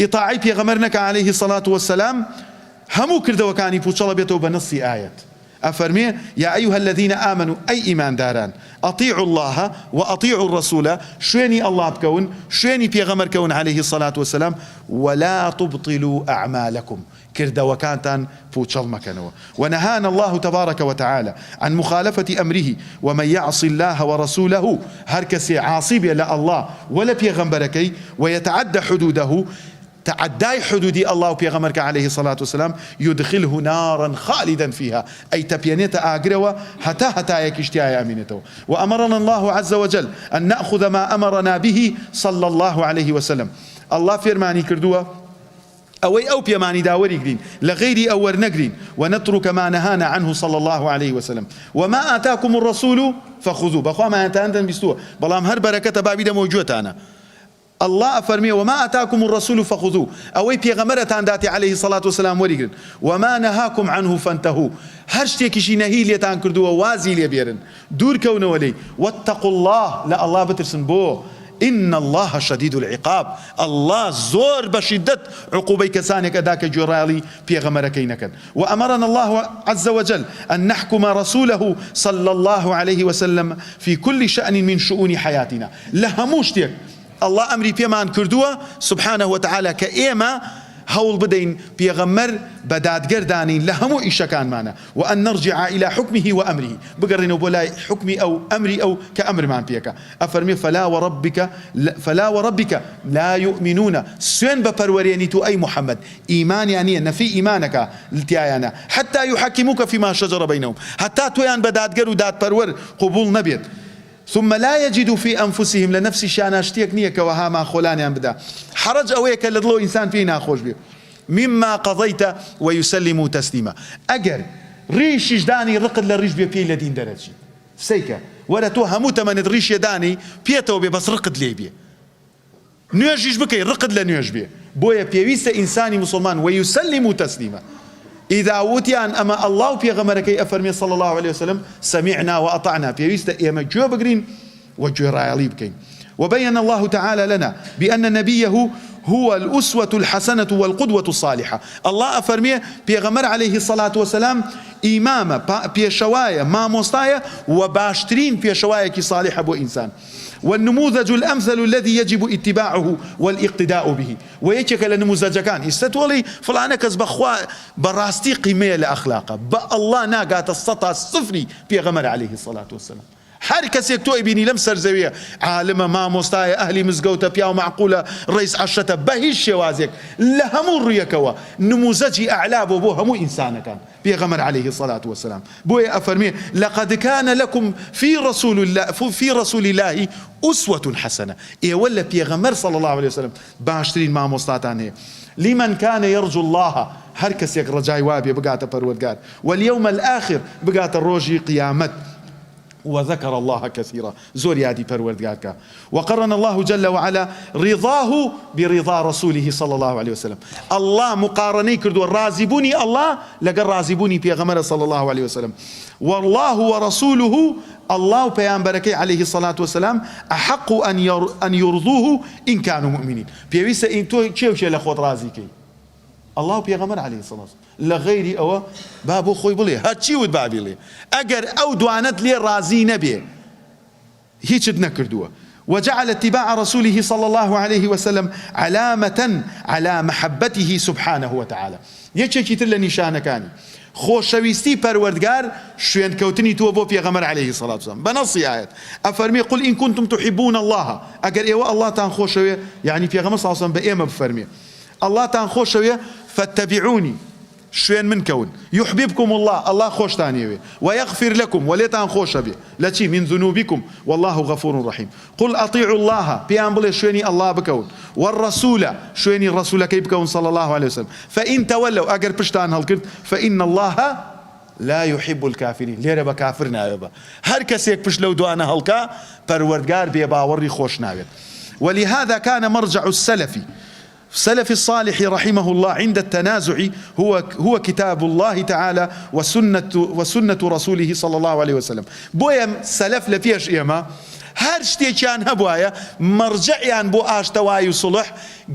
إطاعي بيغمرنك عليه الصلاة والسلام همو كردوا كاني بوشلا بيتو بنصي آيات أفرمي يا أيها الذين آمنوا أي إيمان داران أطيعوا الله وأطيعوا الرسول شويني الله بكون شويني بيغمر كون عليه الصلاة والسلام ولا تبطلوا أعمالكم كرد وكانتان فوتشل مكانوا. ونهانا الله تبارك وتعالى عن مخالفة أمره ومن يعص الله ورسوله هركسي عاصي لا الله ولا بيغمبركي ويتعدى حدوده تعداي حدود الله وبيغمرك عليه الصلاة والسلام يدخله نارا خالدا فيها أي تبينيت آقروا حتى يكشتيا أمينته. وأمرنا الله عز وجل أن نأخذ ما أمرنا به صلى الله عليه وسلم. الله فرماني كردوا أو بيماني داوري قرين لغيري أور نقرين ونترك ما نهانا عنه صلى الله عليه وسلم. وما آتاكم الرسول فخذوه بخوا ما أنتن بستوه بلام هر بركة بابي موجودة أنا الله أفرمي وما أتاكم الرسول فخذوه أوي بيغمرتان داتي عليه الصلاة والسلام وريقرن وما نهاكم عنه فانتهوا هرشتيكي شي نهي ليتان كردوا وازي ليبيرن دور كونه ولي واتقوا الله لا الله بترسن بو إن الله شديد العقاب الله زور بشدة عقوبي كسانك أداك جرالي بيغمركينك. وأمرنا الله عز وجل أن نحكم رسوله صلى الله عليه وسلم في كل شأن من شؤون حياتنا لهموشتيك الله أمري بيمان كردوا سبحانه وتعالى كإيما هول بدين بيغمر بداد قرداني لهمو إيشا كان معنا وأن نرجع إلى حكمه وأمره بقرنوا بولا حكمي أو أمري أو كأمر مان بيكا أفرمي فلا وربك لا يؤمنون سين بپرورينيتو أي محمد إيمان يعني أن في إيمانك التيانا حتى يحكموك فيما شجر بينهم حتى تويان بداد قرد داد پرور قبول نبيت ثم لا يجدوا في أنفسهم لنفس شاناشتيك نيك وها ما خلاني بدا حرج أويك لدلو إنسان فينا خوش بيه مما قضيت ويسلموا تسليما. أجر ريش جداني رقد للريش بيه لدين درجي سيكا ولا توهمو تمن الريش يداني بيتو بيه بس رقد ليه بيه نيجيش بكي رقد لنيج بيه بويا بيويس إنساني مسلمان ويسلموا تسليما. إذا أوتيان أما الله بيغمرك أفرمي صلى الله عليه وسلم سمعنا وأطعنا بيويست إيما جو بقرين وجو رايلي بكين. وبين الله تعالى لنا بأن نبيه هو الأسوة الحسنة والقدوة الصالحة. الله أفرمي بيغمر عليه الصلاة والسلام إمامة بيشوايا ما مستايا وباشترين بيشوايا كي صالحة بو إنسان والنموذج الأمثل الذي يجب اتباعه والاقتداء به. ويجيك لنموذج كان استتولي فلانة كذب أخوة براستي قيمة لأخلاقه الله ناقات السطح الصفري بيغمر عليه الصلاة والسلام. هر کەسێک تۆ ئیبینی لەم سەرزەویە عالمە مامۆستایە ئەهلی مزگەوتە پیا و معقولە ڕئیس عەشەتە بە هیچ شێوازێک لە هەموو ڕوویەکەوە نموزەجی ئەعلا بۆ هەموو ئینسانەکان پێغەمبەر عليه الصلاة والسلام. بۆیە ئەفەرمێ لقد كان لكم في رسول الله أسوة حسنة. ئێوە لە پێغەمبەر صلى الله عليه وسلم باشترین مامۆستاتان هەیە. لمن كان يرجو الله هر کەسێک ڕەجای وابێ بگاتە پەروەردگار واليوم الآخر بگاتە ڕۆژی قیامەت وذكر الله كثيرا زور يادي پروردگارك. وقرن الله جل وعلا رضاه برضا رسوله صلى الله عليه وسلم. الله مقارني كردو رازبوني الله لقر رازبوني بيغمر صلى الله عليه وسلم. والله ورسوله الله بيامبركي عليه الصلاة والسلام أحق أن يرضوه إن كانوا مؤمنين. بيويسا إن تو تشيوشي لخوت رازيكي الله بيغمر عليه الصلاة والسلام لغيري أو بابو خوي بلي هاتشي ود بابي لي أجر أو دوانت لي رازي نبي هيك نكردوه. وجعل اتباع رسوله صلى الله عليه وسلم علامة على محبته سبحانه وتعالى. يجي تل نشانه كاني خوشويستي پروردگار شوين كوتني تو بو بيغمر عليه الصلاة والسلام بنص آيات أفرمي قل إن كنتم تحبون الله أجر إيوا الله تان خوشوي يعني بيغمر صلى الله عليه وسلم بإيما بفرمي الله تان خوشوي فاتبعوني شوين من كون يحببكم الله خوش تانيوي ويغفر لكم وليتان خوش به لتي من ذنوبكم والله غفور رحيم. قل أطيعوا الله بيامبل شويني الله بكون والرسول شويني الرسول كي بكون صلى الله عليه وسلم فإن تولوا أجر بشتان هالكرد فإن الله لا يحب الكافرين. ليرة بكافرنا يبا هر كسيك بش لو دوانا هالكا پروردگار بيباوري خوش ناويت. ولهذا كان مرجع السلف الصالح رحمه الله عند التنازع هو كتاب الله تعالى وسنة رسوله صلى الله عليه وسلم. بويا سلف لفيش إيما هر شتێکیان هەبوایە مەرجەعیان بۆ ئاشتەوای و سڵح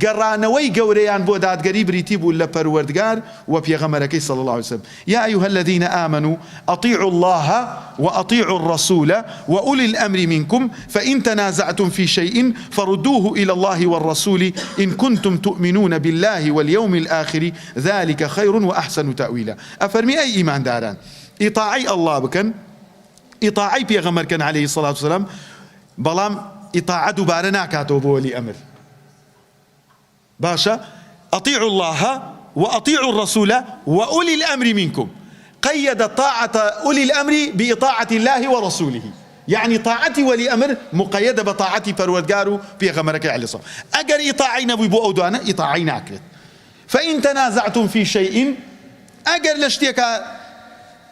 گەڕانەوەی گەورەیان بۆ دادگەری بریتی بوو لە پەروەردگار و پێغەمبەرەکەی صلى الله عليه وسلم. يا أيها الذين آمنوا أطيعوا الله وأطيعوا الرسول وأولي الأمر منكم فإن تنازعتم في شيء فردوه إلى الله والرسول إن كنتم تؤمنون بالله واليوم الآخر ذلك خير وأحسن تأويلا. أفرمي أي إيمان داران إطاعي الله بكن إطاعي بيغمر كان عليه الصلاة والسلام بلام إطاعة دوباره ناكاتو بولي أمر باشا. أطيعوا الله وأطيعوا الرسول وأولي الأمر منكم. قيد طاعة أولي الأمر بإطاعة الله ورسوله، يعني طاعتي ولي أمر مقيدة بطاعتي فرودقارو بيغمرك عليه الصلاة. أجر إطاعينا بيبو أودوانا إطاعينا أكلت. فإن تنازعتم في شيء أجر لشتيكا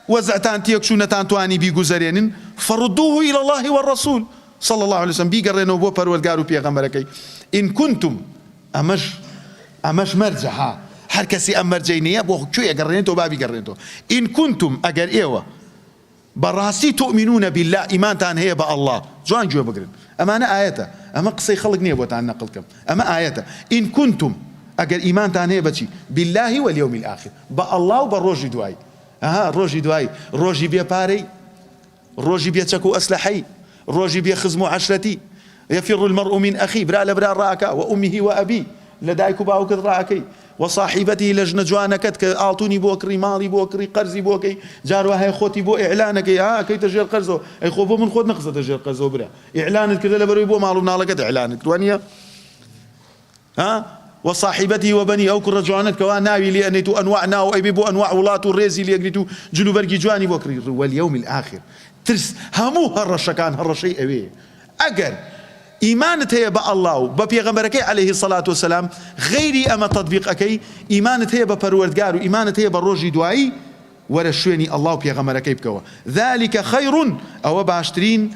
وزعتان تيكشونتان تواني بيجوزرين فردوه إلى الله والرسول صلى الله عليه وسلم بيقرنوا بو پروردگارو پیغمبركي إن كنتم أمش مرجع هر كسي أمرجينية بو شو يقرنتو بابي قرنتو إن كنتم أجر إيوه براسي تؤمنون بالله إيمان تان هي با الله جوان جو بقرن أما أنا آياته أما قصي خلق نيبو تان نقلكم أما آياته إن كنتم أجر إيمان تان هي بشي بالله واليوم الآخر با الله وبالروج دواي روجي دواي روجي بيا باري روجي بيا تشكو أسلحي روجي بيا خزمو عشرتي يفر المرء من أخي برا لبرا راكا وأمه وأبي لدايكو باوك راكي وصاحبته لجنة جوانكت كأعطوني بوكري مالي بوكري قرزي بوكي جاروا هاي خوتي بو إعلانك كي تجير قرزو أي خوبو من خود نقصة تجير قرزو برا إعلانك كذا لبرو يبو مالو نالكت إعلانك توانيا وصاحبته وبني أو كر جوانت كوان ناوي لأنيتو أنواعنا وأيبيبو أنواع ولاتو الريزي ليقريتو جلوبرجي جواني بوكري واليوم الآخر ترس همو هالرشكان هالرشي أبيه أجر إيمانت هي بأ الله ببيغمبركي عليه الصلاة والسلام غيري أما تطبيق أكي إيمانت هي بپروردگار وإيمانت هي بروجي دعائي ورشويني الله بيغمبركي بكوا ذلك خير أو باشترين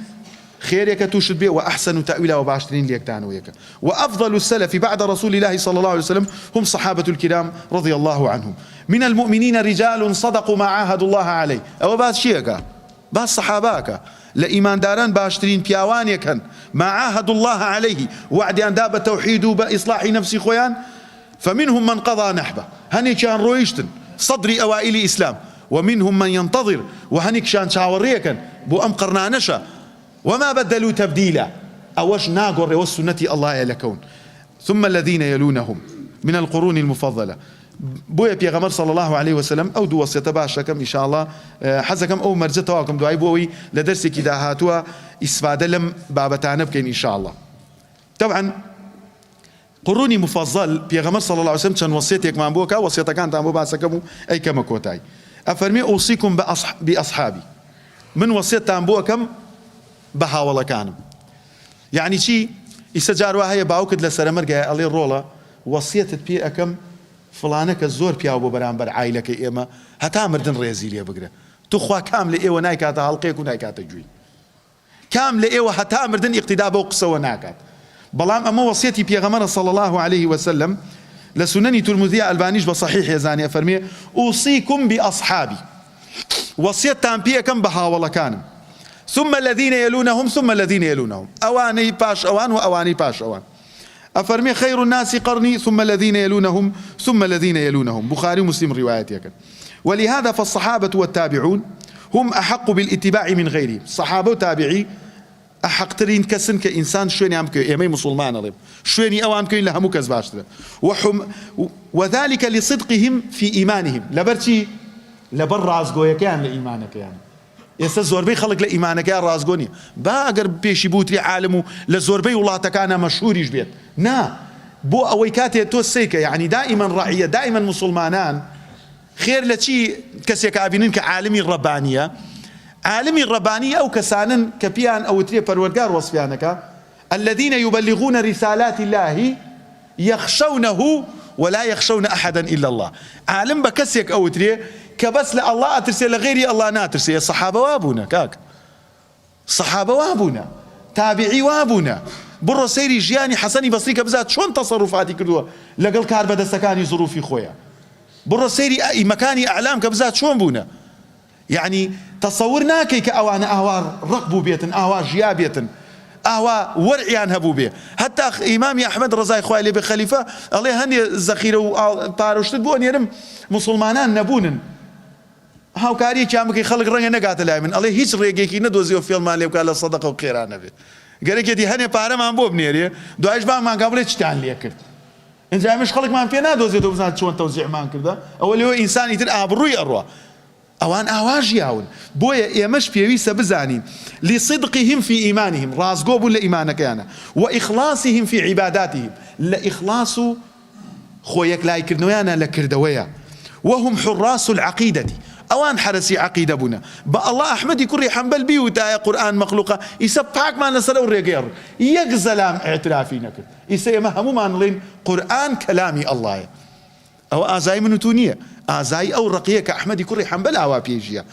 خيرك توشد به وأحسن تأويلا وباشترين ليك تانويك. وأفضل السلف بعد رسول الله صلى الله عليه وسلم هم صحابة الكرام رضي الله عنهم. من المؤمنين رجال صدقوا ما عاهدوا الله عليه أو باس شيئك باس صحاباك لإيمان داران باشترين بياوانيكا ما عاهدوا الله عليه وعد أن داب التوحيد بإصلاح نفسي خويان. فمنهم من قضى نحبه هني كان رويشتن صدري أوائل إسلام ومنهم من ينتظر وهني كان شاوريكا بو أم قرنانشا وما بدلوا تبديلا أوش ناقر والسنة الله يلكون. ثم الذين يلونهم من القرون المفضلة بويا بيغمر صلى الله عليه وسلم أو دو وصية باشكم إن شاء الله حزكم أو مرجة واكم دعاي بوي لدرسي كده هاتوا إسفادة لم بابتانا بكين إن شاء الله. طبعا قروني مفضل بيغمر صلى الله عليه وسلم كان وصيتك مع بوكا وصية كانت عن باسكم أي كما كوتاي أفرمي أوصيكم بأصحابي من وصية عن بوكم بهاوڵەکانم كانم يعني شي يسجار وهي باوكد لسرمرجع عليه الرولا وصيتت بي أكم فلانك الزور بياو ببرامبر عائلك إما هتا مردن ريزيليا بقرا تخوا كامل إيوه نايكات حلقيك ونايكات جوي كامل إيوه هتا مردن اقتداء بوقصة وناكات بلام أما وصيتي بيغمر صلى الله عليه وسلم لسنني ترمذي البانيش بصحيح يا زاني أفرمي أوصيكم بأصحابي وصيت بي أكم بهاوڵەکانم كانم ثم الذين يلونهم ثم الذين يلونهم أواني باش أوان وأواني باش أوان. أفرمي خير الناس قرني ثم الذين يلونهم ثم الذين يلونهم. بخاري ومسلم رواياتي كان. ولهذا فالصحابة والتابعون هم أحق بالاتباع من غيرهم. صحابة وتابعي أحق ترين كسن كإنسان شويني عم كي يمي مسلمان رب شويني أو عم كي لهم كذباشتر وذلك لصدقهم في إيمانهم لبرتي لبر عزقويا كان لإيمانك يعني ئێستا زۆربەی خەڵک لە ئیمانەکەیان ڕازگۆ نییە با ئەگەر پێشی بوتری عالم و لە زۆربەی وڵاتەکانە مەشهوریش بێت نا بۆ ئەوەی کاتێ تۆ سەیکە یعنی دائیمەن ڕەعیە دائیمەن مسلمانان خێر لە چی کەسێک ئابینن کە عالمی ڕەبانیە عالمی ڕەبانی ئەو کەسانن کە پیان ئەوترێ پەروەردگار وەسفیانەکە الذين يبلغون رسالات الله يخشونه ولا يخشون أحدا إلا الله. عالم بكسيك أوتري كبس لا الله أترسي لغيري الله ناترسي. الصحابة وابونا كاك صحابة وابونا تابعي وابونا بڕۆ سەیری ژیانی حەسەنی بەسری کە بزات چۆن تەسەڕوفاتی کردووە لەگەڵ کار بەدەستەکانی زروفی خۆیان. بڕۆ سەیری مەکانی ئەعلام کە بزات چۆن بوونە. یعنی تەسەور ناکەی کە ئەوانە ئاوا ڕق بوو بێتن، ئاوا ژیا بێتن، ئاوا وەرعیان هەبوو بێ. هەتا ئیمامی ئەحمەد ڕەزای خوای لێ بێ خەلیفە ئەڵێ هەندێ زەخیرە و پارۆشتت بۆ نێرم مسلمانان نەبوونن، هاوکاریەکیان بکەی خەڵک ڕەنگە نەگاتە لای من، ئەڵێ هیچ ڕێگەیەکی نەدۆزیەوە فێڵمان لێ بکات لە سەدەقە و قێرانە بێت. گەرەکێتی هەنێ پارەمان بۆ بنێرێ دوایش بانگمان کا بڵێ چتان لێ کرد. اینجا ئەمەش خەڵکمان پێ نادۆزێتەوە بزانێت چۆن تەوزیعمان کردە، ئەوە لێوە ئینسانی تر ئابڕووی ئەڕوا. ئەوان ئاواژیاون. بۆیە ئێمەش پێویستە بزانین لصدقهم في إيمانهم، ڕازگۆ بوون لە ئیمانەکەیانە، وإخلاصهم في عباداتهم، لە ئیخلاص و خۆ یەکلایکردنەوەیانە لە کردەوەیە. وهم حراس العقيدة، ئەوان حرسی عقیدە بوونە. بە ئەڵڵا ئەحمەدی کوڕی حەمبەل بیوتایە قورئان مەخلوقە، ئیسە پاکمان لەسەر ئەو ڕێگەیە یەک زەلام ئێعترافی نەکرد. ئیسە ئێمە هەمومان بڵێن قورئان کەلامی ئەڵڵایە. ئەوە ئازای من و تو نییە، ئازای ئەو ڕقیە کە ئەحمەدی کوڕی حەمبەل ئاوا پێژیە.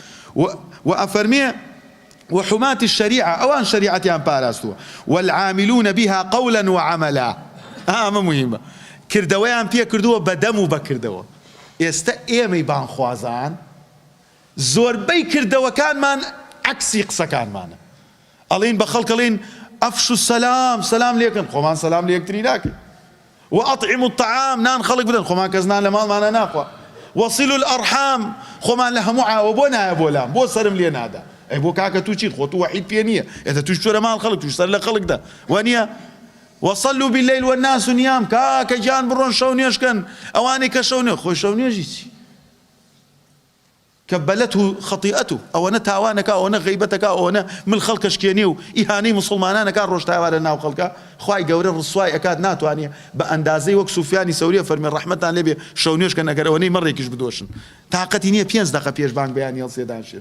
و ئەفەرمێ وحماة الشريعة، أوان شريعتيان باراستوا، والعاملون بها قولا وعملا. أما مهمة كردويان بيا كردوا بدمو بكردوا. ئێستا ئێمەی بانخوازان زۆربەی کردەوەکانمان عەکسی قسەکانمانە. ئەڵێن بە خەڵک ئەڵێن ئەفشو سەلام، سەلام لێکن، خۆمان سەلام لە یەکتری ناکەین. وأطعموا الطعام، نان خەڵک بدەن، خۆمان کەس نان لە ماڵمانە ناخوا. وصلوا الأرحام، خۆمان لە هەموو عاوە بۆ نایە بۆ لام، بۆ سەرم لێ نادا. ئەی بۆ کاکە تو چیت، خۆ تو وەحید پێ نییە، ئێتە توش چۆرە ماڵ خەڵک، توش سەر لە خەڵکدا وانە. وصلوا بالليل والناس نيام، كاكا جان برون شو نيشكن اواني كشو خو شو نيجي كبلته خطيئته، او انا تاوانك او انا غيبتك او انا من خلق شكينيو اهاني مسلمانان كان روش تاواننا وخلقه خواي قوري الرسواي اكاد ناتواني باندازي وك سفياني سوريا فرمي الرحمه تاع ليبي شو نيشكن اگروني مريكش بدوشن طاقتي نيه 5 دقيقه بيش بانك بيان يلسيدان شي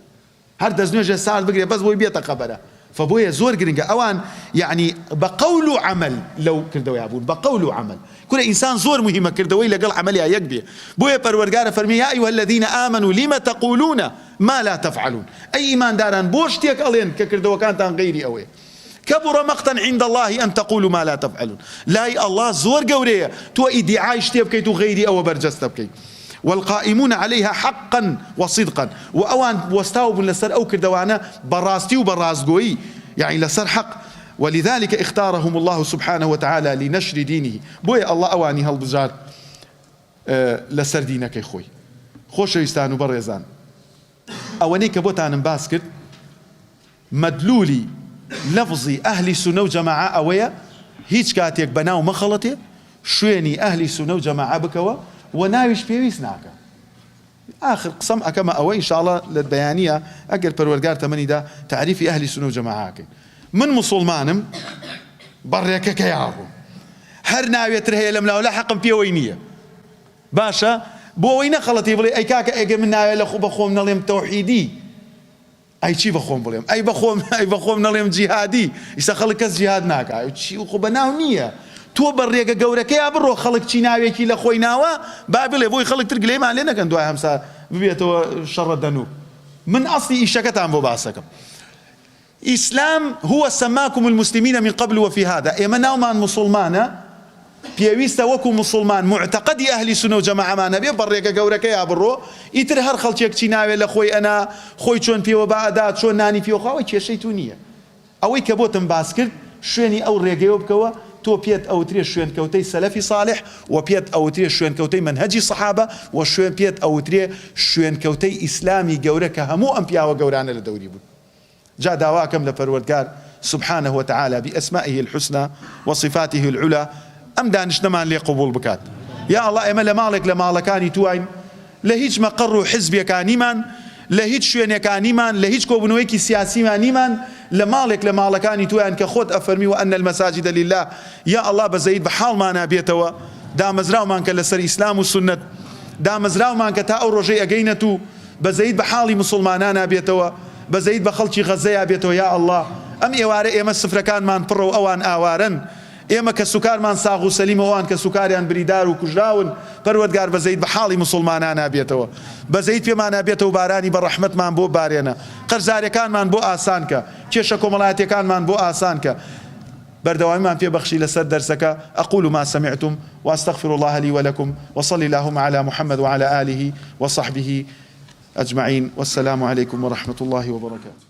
هر دزنوجه ساعه بقري بس بو بيتا خبره. فبويا زور جرينجا اوان يعني بقول عمل لو كردوي ابون بقول عمل كل انسان زور مهمه كردوي لقل عمليه يقبي بويا پروردگار فرمي يا ايها الذين امنوا لما تقولون ما لا تفعلون. اي ايمان داران بوشتيك الين كردو كانت عن غيري اوي كبر مقتا عند الله ان تقولوا ما لا تفعلون. لا الله زور قوريه تو ادعاء اشتبكي تو غيري او برجستبكي. والقائمون عليها حقا وصدقا، وأوان وستاوب لسر أو كردوانا براستي وبرازقوي يعني لسر حق. ولذلك اختارهم الله سبحانه وتعالى لنشر دينه. بوي الله أواني هالبزار لسر دينك يا خوي خوش يستانو بريزان أوانيك بوتان باسكت مدلولي لفظي أهل سنة وجماعة أويا هيج كاتيك بناو مخلطي شويني أهل سنة وجماعة بكوا وناويش بيويس ناكا. آخر قسم أكما أوي إن شاء الله للبيانية أقل پروردگار تمني دا تعريف أهل السنة والجماعة من مسلمانم بريكا كياغو هر ناوية ترهي لم لا حقم بيوينية باشا بوينة خلطي بلي أي كاكا أجي من ناوية لخو بخوم نليم توحيدي أي شي بخوم بليم أي بخوم نليم جهادي يسخلك جهاد ناكا أي شي وخو بناو نية تو بريقه گەورەکەی بڕۆ خەڵک چی ناوێکی لە خۆی ناوە با بڵێ بۆی خەڵک تر گلەیمان لێ نەکەن دوای هەمسا ببێتەوە شەڕە دەنوب. من ئەسڵی ئیشەکەتان بۆ باسەکەم. ئیسلام هو سماكم المسلمين من قبل وفي هذا. ئێمە ناومان مسلمانە پێویستە وەکو مسلمان معتەقەدی ئەهلی سونە و جەماعەمان هەبێ بەڕێگە گەورەکەی بڕۆ ئیتر هەر خەڵکێک چی ناوێ لە خۆی ئەنا خۆی چۆن پێوە بەعادات چۆن نانی پێوە خاوەی کێشەی تو نییە. ئەوەی کە بۆتم باس کرد شوێنی ئەو ڕێگەیەوە بکەوە تو بيت أو تري شوين كوتي سلفي صالح وبيت أو تري شوين كوتي منهجي صحابة وشوين بيت أو تري شوين كوتي إسلامي جورك همو أنبياء وجورانا للدوري بود. جاء دعواكم لپروردگار سبحانه وتعالى بأسمائه الحسنى وصفاته العلى أم دانش نمان لي قبول بكات. يا الله إما لمالك لمالكاني توين لهيج مقر حزبي كانيمان لهيج شوين كانيمان لهيج كوبنويكي سياسي مانيمان لمالك لمالكاني توان كخود أفرمي وأن المساجد لله. يا الله بزيد بحال ما نابيتوا دا مزراو مانك لسر إسلام والسنة دا مزراو مانك تاو رجي أجينتو بزيد بحالي مسلمانا نابيتوا بزيد بخلشي غزية بيتوا. يا الله أم إواري إما السفركان مان برو أوان آوارن إما كسكار مان ساغو سليم وان كسكاريان بريدار وكجراون پروردگار بزيد بحالي مسلمانا نابيتوا بزيد فيما نابيتوا باراني بالرحمة مان بو بارينا قرزاري كان مان بو آسانك كيشا كوملاتي كان مان بو آسانك بردوامان في بخشي لسر درسك. أقول ما سمعتم وأستغفر الله لي ولكم، وصلي اللهم على محمد وعلى آله وصحبه أجمعين، والسلام عليكم ورحمة الله وبركاته.